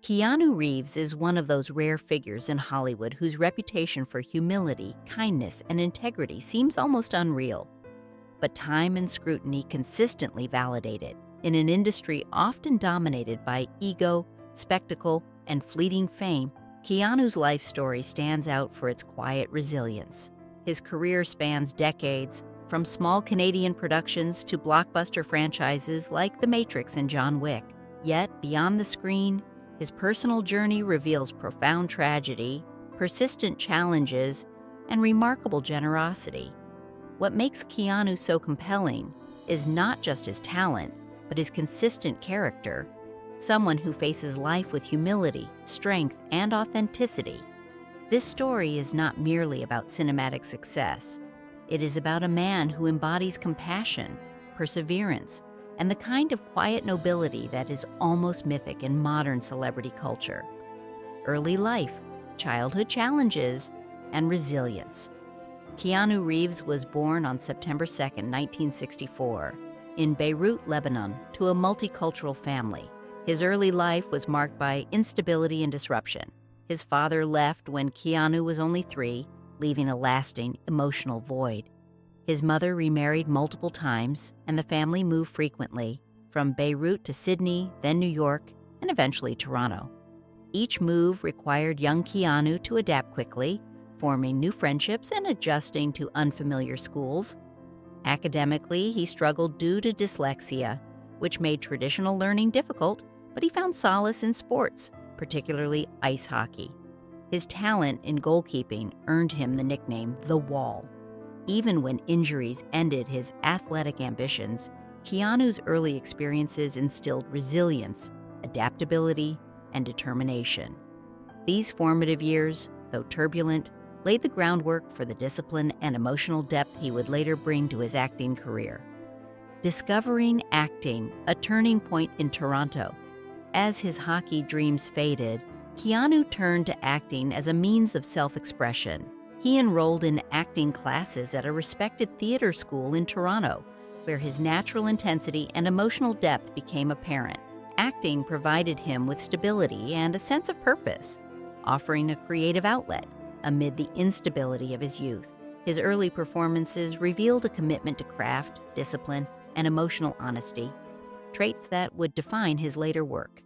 Keanu Reeves is one of those rare figures in Hollywood whose reputation for humility, kindness, and integrity seems almost unreal. But time and scrutiny consistently validate it. In an industry often dominated by ego, spectacle, and fleeting fame, Keanu's life story stands out for its quiet resilience. His career spans decades, from small Canadian productions to blockbuster franchises like The Matrix and John Wick. Yet, beyond the screen, his personal journey reveals profound tragedy, persistent challenges, and remarkable generosity. What makes Keanu so compelling is not just his talent, but his consistent character, someone who faces life with humility, strength, and authenticity. This story is not merely about cinematic success. It is about a man who embodies compassion, perseverance, and the kind of quiet nobility that is almost mythic in modern celebrity culture. Early life, childhood challenges, and resilience. Keanu Reeves was born on September 2, 1964, in Beirut, Lebanon, to a multicultural family. His early life was marked by instability and disruption. His father left when Keanu was only 3, leaving a lasting emotional void. His mother remarried multiple times, and the family moved frequently, from Beirut to Sydney, then New York, and eventually Toronto. Each move required young Keanu to adapt quickly, forming new friendships and adjusting to unfamiliar schools. Academically, he struggled due to dyslexia, which made traditional learning difficult, but he found solace in sports, particularly ice hockey. His talent in goalkeeping earned him the nickname The Wall. Even when injuries ended his athletic ambitions, Keanu's early experiences instilled resilience, adaptability, and determination. These formative years, though turbulent, laid the groundwork for the discipline and emotional depth he would later bring to his acting career. Discovering acting, a turning point in Toronto. As his hockey dreams faded, Keanu turned to acting as a means of self-expression. He enrolled in acting classes at a respected theater school in Toronto, where his natural intensity and emotional depth became apparent. Acting provided him with stability and a sense of purpose, offering a creative outlet amid the instability of his youth. His early performances revealed a commitment to craft, discipline, and emotional honesty, traits that would define his later work.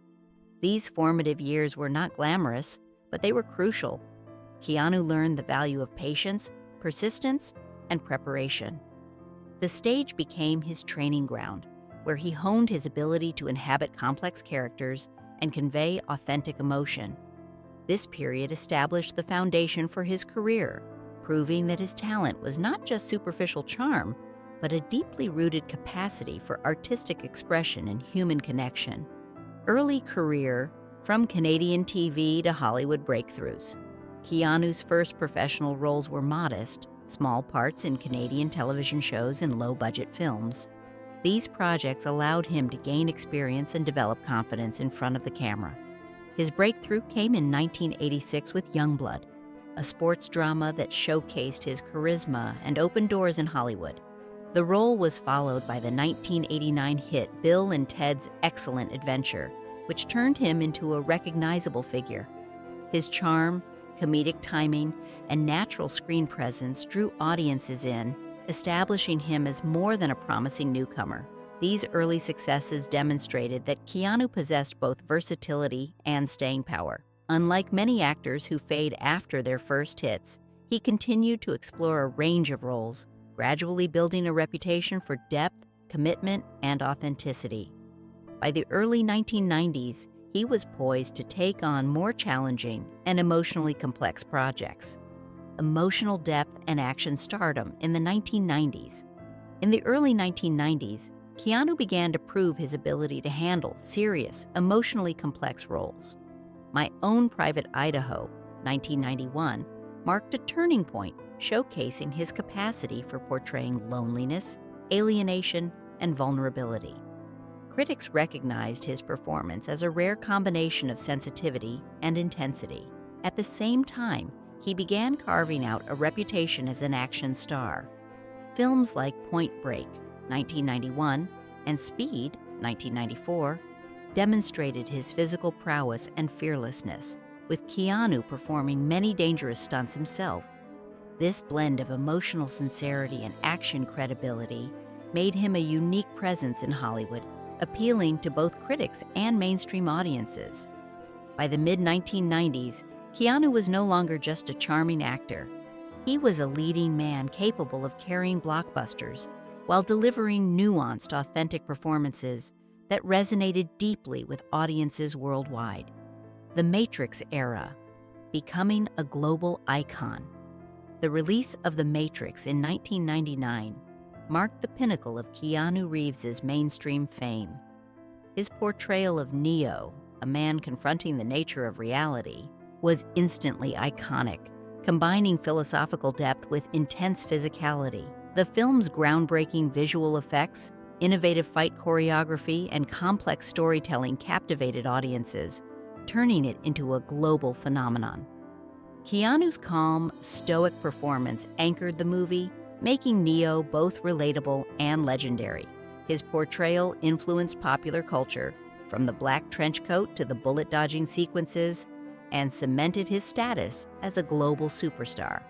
These formative years were not glamorous, but they were crucial. Keanu learned the value of patience, persistence, and preparation. The stage became his training ground, where he honed his ability to inhabit complex characters and convey authentic emotion. This period established the foundation for his career, proving that his talent was not just superficial charm, but a deeply rooted capacity for artistic expression and human connection. Early career, from Canadian TV to Hollywood breakthroughs. Keanu's first professional roles were modest, small parts in Canadian television shows and low-budget films. These projects allowed him to gain experience and develop confidence in front of the camera. His breakthrough came in 1986 with Youngblood, a sports drama that showcased his charisma and opened doors in Hollywood. The role was followed by the 1989 hit Bill and Ted's Excellent Adventure, which turned him into a recognizable figure. His charm, comedic timing, and natural screen presence drew audiences in, establishing him as more than a promising newcomer. These early successes demonstrated that Keanu possessed both versatility and staying power. Unlike many actors who fade after their first hits, he continued to explore a range of roles, gradually building a reputation for depth, commitment, and authenticity. By the early 1990s, he was poised to take on more challenging and emotionally complex projects. Emotional depth and action stardom in the 1990s. In the early 1990s, Keanu began to prove his ability to handle serious, emotionally complex roles. My Own Private Idaho, 1991, marked a turning point, showcasing his capacity for portraying loneliness, alienation, and vulnerability. Critics recognized his performance as a rare combination of sensitivity and intensity. At the same time, he began carving out a reputation as an action star. Films like Point Break, 1991, and Speed, 1994, demonstrated his physical prowess and fearlessness, with Keanu performing many dangerous stunts himself. This blend of emotional sincerity and action credibility made him a unique presence in Hollywood, appealing to both critics and mainstream audiences. By the mid-1990s, Keanu was no longer just a charming actor. He was a leading man capable of carrying blockbusters while delivering nuanced, authentic performances that resonated deeply with audiences worldwide. The Matrix era, becoming a global icon. The release of The Matrix in 1999 marked the pinnacle of Keanu Reeves' mainstream fame. His portrayal of Neo, a man confronting the nature of reality, was instantly iconic, combining philosophical depth with intense physicality. The film's groundbreaking visual effects, innovative fight choreography, and complex storytelling captivated audiences, turning it into a global phenomenon. Keanu's calm, stoic performance anchored the movie, making Neo both relatable and legendary. His portrayal influenced popular culture, from the black trench coat to the bullet-dodging sequences, and cemented his status as a global superstar.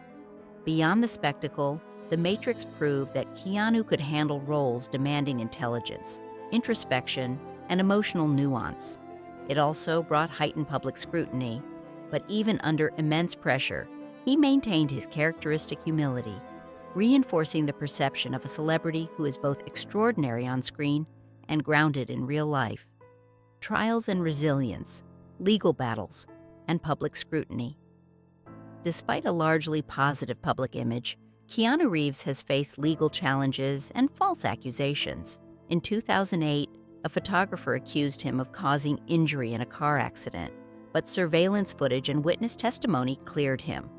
Beyond the spectacle, The Matrix proved that Keanu could handle roles demanding intelligence, introspection, and emotional nuance. It also brought heightened public scrutiny, but even under immense pressure, he maintained his characteristic humility, reinforcing the perception of a celebrity who is both extraordinary on screen and grounded in real life. Trials and resilience, legal battles, and public scrutiny. Despite a largely positive public image, Keanu Reeves has faced legal challenges and false accusations. In 2008, a photographer accused him of causing injury in a car accident, but surveillance footage and witness testimony cleared him.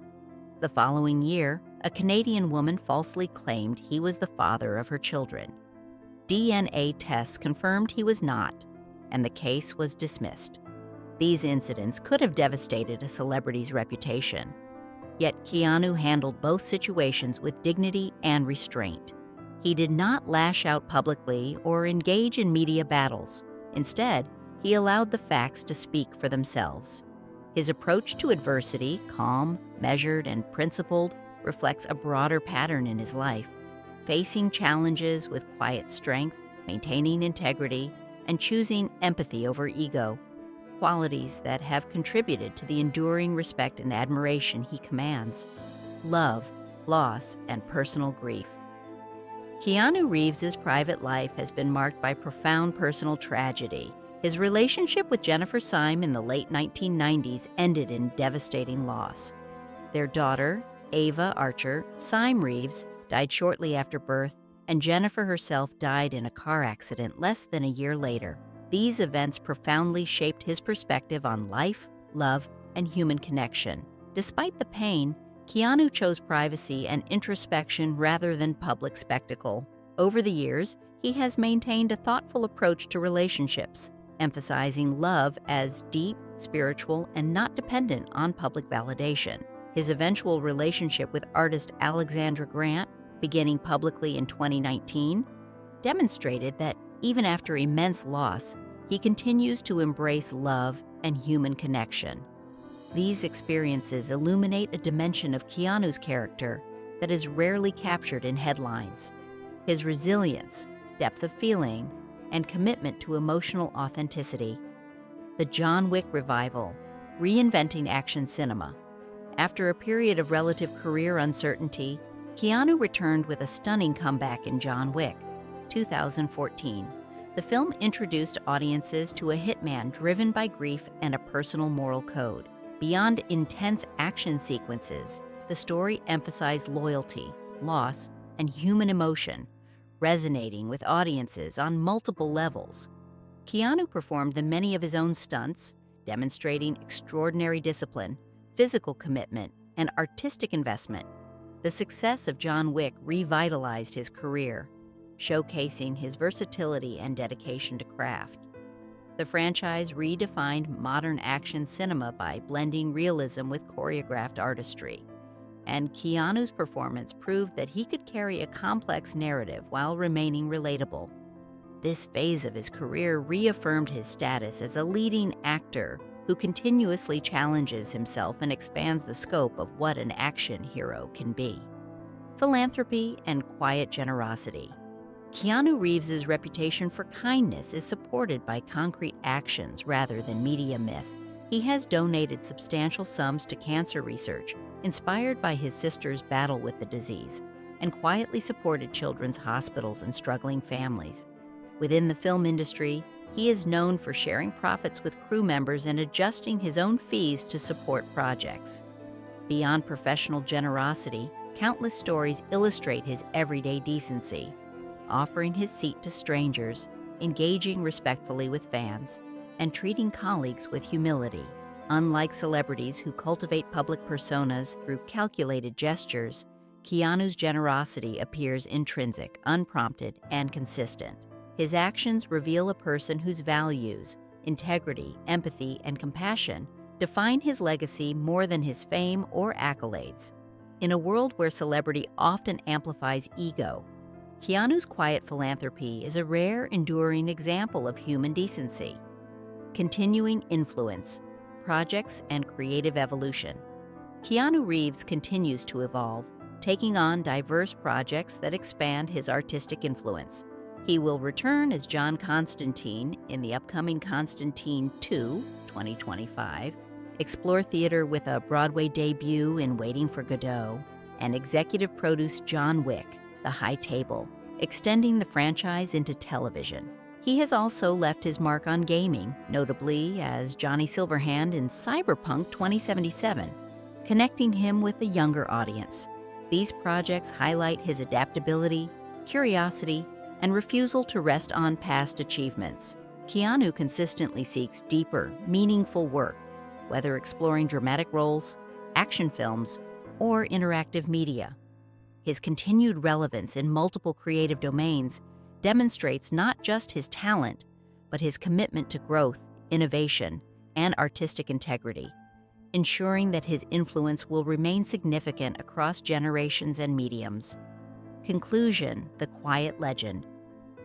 The following year, a Canadian woman falsely claimed he was the father of her children. DNA tests confirmed he was not, and the case was dismissed. These incidents could have devastated a celebrity's reputation. Yet Keanu handled both situations with dignity and restraint. He did not lash out publicly or engage in media battles. Instead, he allowed the facts to speak for themselves. His approach to adversity, calm, measured, and principled, reflects a broader pattern in his life, facing challenges with quiet strength, maintaining integrity, and choosing empathy over ego, qualities that have contributed to the enduring respect and admiration he commands. Love, loss, and personal grief. Keanu Reeves' private life has been marked by profound personal tragedy. His relationship with Jennifer Syme in the late 1990s ended in devastating loss. Their daughter, Ava Archer Syme Reeves, died shortly after birth, and Jennifer herself died in a car accident less than a year later. These events profoundly shaped his perspective on life, love, and human connection. Despite the pain, Keanu chose privacy and introspection rather than public spectacle. Over the years, he has maintained a thoughtful approach to relationships, emphasizing love as deep, spiritual, and not dependent on public validation. His eventual relationship with artist Alexandra Grant, beginning publicly in 2019, demonstrated that even after immense loss, he continues to embrace love and human connection. These experiences illuminate a dimension of Keanu's character that is rarely captured in headlines. His resilience, depth of feeling, and commitment to emotional authenticity. The John Wick revival, reinventing action cinema. After a period of relative career uncertainty, Keanu returned with a stunning comeback in John Wick, 2014. The film introduced audiences to a hitman driven by grief and a personal moral code. Beyond intense action sequences, the story emphasized loyalty, loss, and human emotion, resonating with audiences on multiple levels. Keanu performed the many of his own stunts, demonstrating extraordinary discipline, physical commitment, and artistic investment. The success of John Wick revitalized his career, showcasing his versatility and dedication to craft. The franchise redefined modern action cinema by blending realism with choreographed artistry, and Keanu's performance proved that he could carry a complex narrative while remaining relatable. This phase of his career reaffirmed his status as a leading actor who continuously challenges himself and expands the scope of what an action hero can be. Philanthropy and quiet generosity. Keanu Reeves' reputation for kindness is supported by concrete actions rather than media myth. He has donated substantial sums to cancer research, inspired by his sister's battle with the disease, and quietly supported children's hospitals and struggling families. Within the film industry, he is known for sharing profits with crew members and adjusting his own fees to support projects. Beyond professional generosity, countless stories illustrate his everyday decency, offering his seat to strangers, engaging respectfully with fans, and treating colleagues with humility. Unlike celebrities who cultivate public personas through calculated gestures, Keanu's generosity appears intrinsic, unprompted, and consistent. His actions reveal a person whose values, integrity, empathy, and compassion define his legacy more than his fame or accolades. In a world where celebrity often amplifies ego, Keanu's quiet philanthropy is a rare, enduring example of human decency. Continuing influence, projects, and creative evolution. Keanu Reeves continues to evolve, taking on diverse projects that expand his artistic influence. He will return as John Constantine in the upcoming Constantine 2, 2025, explore theater with a Broadway debut in Waiting for Godot, and executive produce John Wick, The High Table, extending the franchise into television. He has also left his mark on gaming, notably as Johnny Silverhand in Cyberpunk 2077, connecting him with a younger audience. These projects highlight his adaptability, curiosity, and refusal to rest on past achievements. Keanu consistently seeks deeper, meaningful work, whether exploring dramatic roles, action films, or interactive media. His continued relevance in multiple creative domains demonstrates not just his talent, but his commitment to growth, innovation, and artistic integrity, ensuring that his influence will remain significant across generations and mediums. Conclusion: the quiet legend.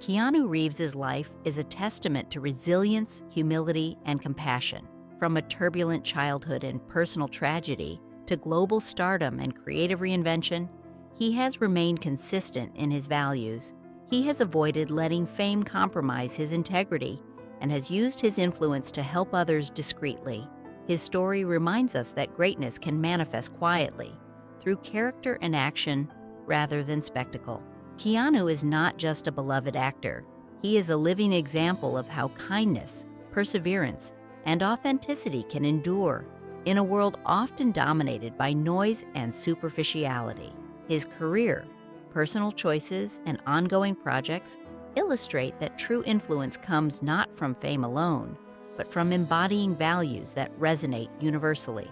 Keanu Reeves' life is a testament to resilience, humility, and compassion. From a turbulent childhood and personal tragedy to global stardom and creative reinvention, he has remained consistent in his values. He has avoided letting fame compromise his integrity and has used his influence to help others discreetly. His story reminds us that greatness can manifest quietly, through character and action rather than spectacle. Keanu is not just a beloved actor. He is a living example of how kindness, perseverance, and authenticity can endure in a world often dominated by noise and superficiality. His career, personal choices, and ongoing projects illustrate that true influence comes not from fame alone, but from embodying values that resonate universally: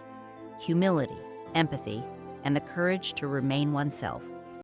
humility, empathy, and the courage to remain oneself.